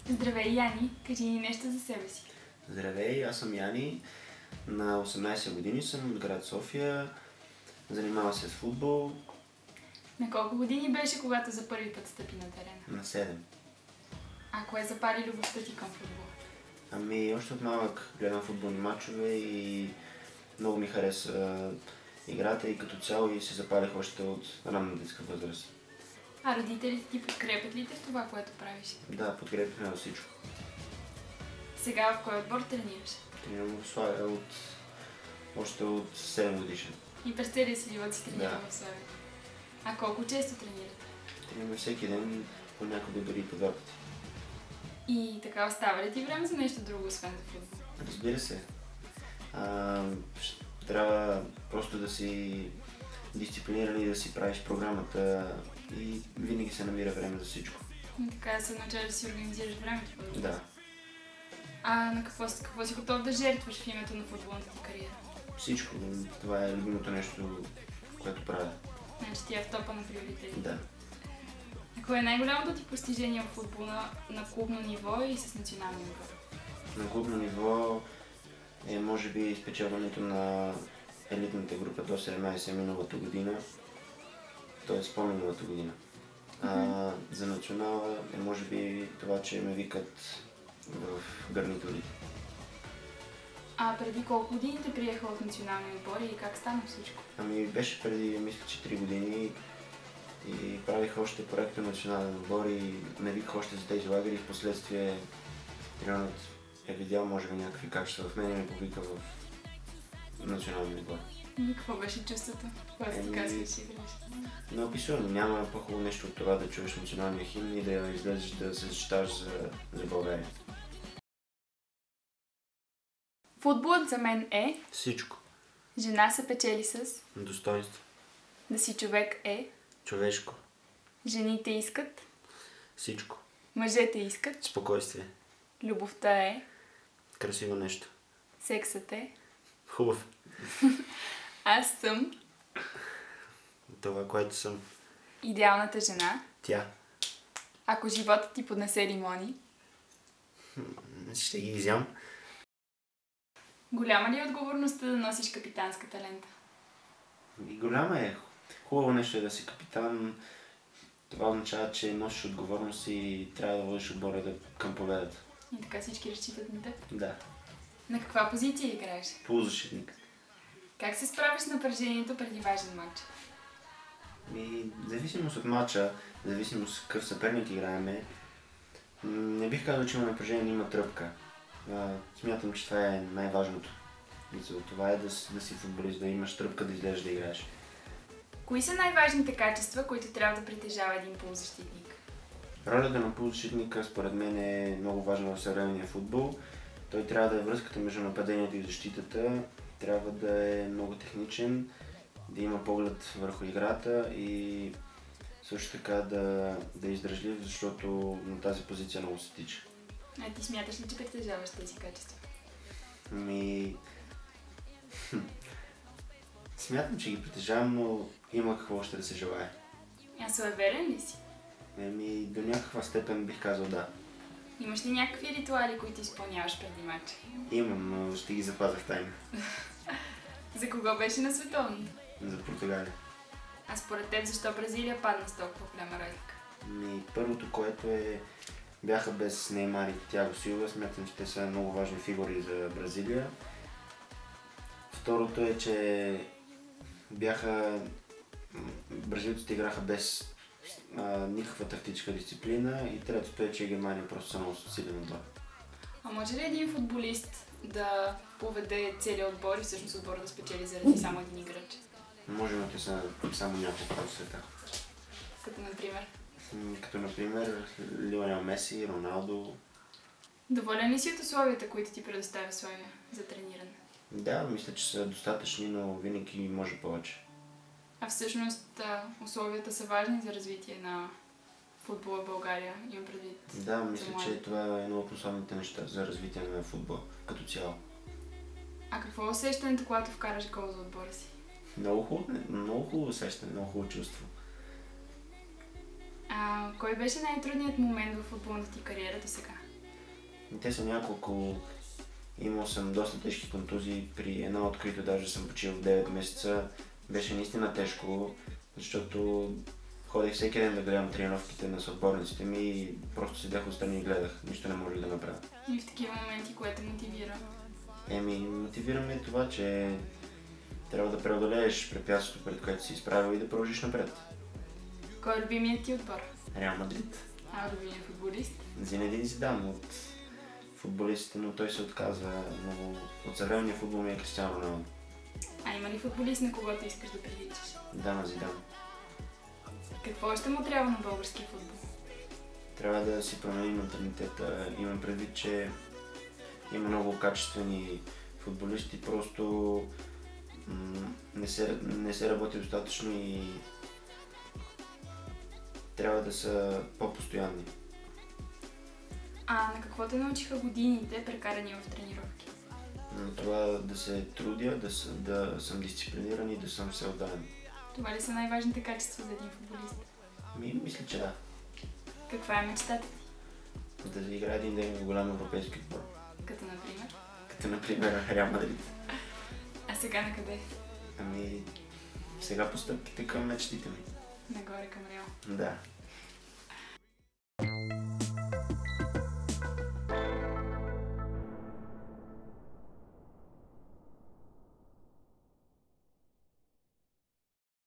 Здравей, Яни! Кажи ни нещо за себе си. Здравей, аз съм Яни. На 18 години съм от град София. Занимавам се с футбол. На колко години беше, когато за първи път стъпи на терена? На 7. А кое запали любовта ти към футбол? Още от малък гледам футболни мачове и много ми хареса играта и като цяло и се запалих още от ранна детска възраст. А родителите ти подкрепят ли те в това, което правиш? Да, подкрепяме във всичко. Сега в кой отбор тренираш? Тренирам в Славия още от 7 годишен. И през целия си живот си тренирал Да. в Славия. А колко често тренирате? Тренираме всеки ден, понякога дори по 2 пъти. И така остава ли ти време за нещо друго, освен за футбол? Разбира се. Трябва просто да си дисциплиниран и да си правиш програмата и винаги се намира време за всичко. И така да се научаваш да си организираш времето по-добре. Да, А на какво си готов да жертваш в името на футболната ти кариера? всичко. Това е любимото нещо, което правя. Значи ти е в топа на приоритети. Да. А кое е най-голямото ти постижение в футбола на клубно ниво и с национално ниво? На клубно ниво е може би спечелването на елитната група до 17 миналата година, т.е. по-миналата година. За национала е може би това, че ме викат в гарнитурите. А преди колко години те приеха в националния отбор и как стана всичко? Беше преди, мисля, че 3 години и правих още проекта национален отбор и ме виках още за тези лагери и в последствие тренерът е видял, може би, някакви качества в мен и ме повика в националния отбор. И какво беше чувството, когато ти казваш, че играеш? Неописуемо, няма по-хубаво нещо от това да чуеш националния химн и да излезеш да се защитаваш за България. Футболът за мен е Всичко. жена се печели с Достоинство. да си човек е, Човешко. жените искат, Всичко. мъжете искат, Спокойствие. любовта е, Красиво нещо. сексът е, Хубав. аз съм Това, което съм. идеалната жена, Тя. ако животът ти поднесе лимони. Ще ги изям. Голяма ли е отговорността да носиш капитанската лента? И голяма е. Хубаво нещо е да си капитан. Това означава, че носиш отговорност и трябва да водиш отбора към победата. И така всички разчитат на теб. Да. На каква позиция играеш? Полузащитник. Как се справиш с напрежението преди важен матч? Зависимост от матча, зависимост какъв съперник играеме, не бих казал, че има напрежение, има тръпка. Смятам, че това е най-важното. Това е да си футболист, да имаш тръпка, да излезеш да играеш. Кои са най-важните качества, които трябва да притежава един полузащитник? Ролята на полузащитника според мен е много важна в съвременния футбол. Той трябва да е връзката между нападението и защитата, трябва да е много техничен, да има поглед върху играта и също така да е издръжлив, защото на тази позиция много се тича. А ти смяташ ли, че притежаваш тези качества? Смятам, че ги притежавам, но има какво още да се желае. А суеверен ли си? До някаква степен бих казал да. Имаш ли някакви ритуали, които изпълняваш преди матча? Имам, но ще ги запазя в тайна. За кого беше на световното? За Португалия. А според теб защо Бразилия падна с толкова голяма разлика? Първото, което бяха без Неймар и Тиаго Силва, смятам, че те са много важни фигури за Бразилия. Второто е, че бразилците играха без никаква тактическа дисциплина и третото е, че Германия просто са много силен отбор. А може ли един футболист да поведе целият отбор и всъщност отбора да спечели заради само един играч? Може, но те са само няколко в света. Като например? Като например Лионел Меси, Роналдо. Доволен ли си от условията, които ти предоставя Славия за трениране? Да, мисля, че са достатъчни, но винаги може повече. А всъщност условията са важни за развитие на футбола в България, имам предвид. Да, мисля, че това е едно от основните неща за развитие на футбол като цяло. А какво е усещането, когато вкараш гол за отбора си? Много хубаво усещане, много хубаво чувство. Кой беше най-трудният момент в футболната ти кариера до сега? Те са няколко. Имал съм доста тежки контузии, при една от които даже съм почил 9 месеца. Беше наистина тежко, защото ходех всеки ден да гледам тренировките на съотборниците ми и просто седях отстрани и гледах. Нищо не можех да направя. И в такива моменти, което те мотивира? Мотивира ме това, че трябва да преодолееш препятствието, пред което си изправил и да продължиш напред. Кой е любимият ти отбор? Реал Мадрид. А любимият футболист? Зинедин Зидан от футболистите, но той се отказа. Но от съвременния футбол ми е Кристиано Роналдо. А има ли футболист, на когото искаш да приличаш? Да, на Зидан. Какво още му трябва на българския футбол? Трябва да си променим менталитета. Имам предвид, че има много качествени футболисти, просто не се работи достатъчно и трябва да са по-постоянни. А на какво те научиха годините, прекарани в тренировки? На това да се трудя, да съм дисциплиниран и да съм всеотдаден. Това ли са най-важните качества за един футболист? Мисля, че да. Каква е мечтата ти? Да играе един ден в голям европейски отбор. Като например? Като например Реал Мадрид. А сега на къде? Сега постъпките към мечтите ми. Нагоре към Реал. Да.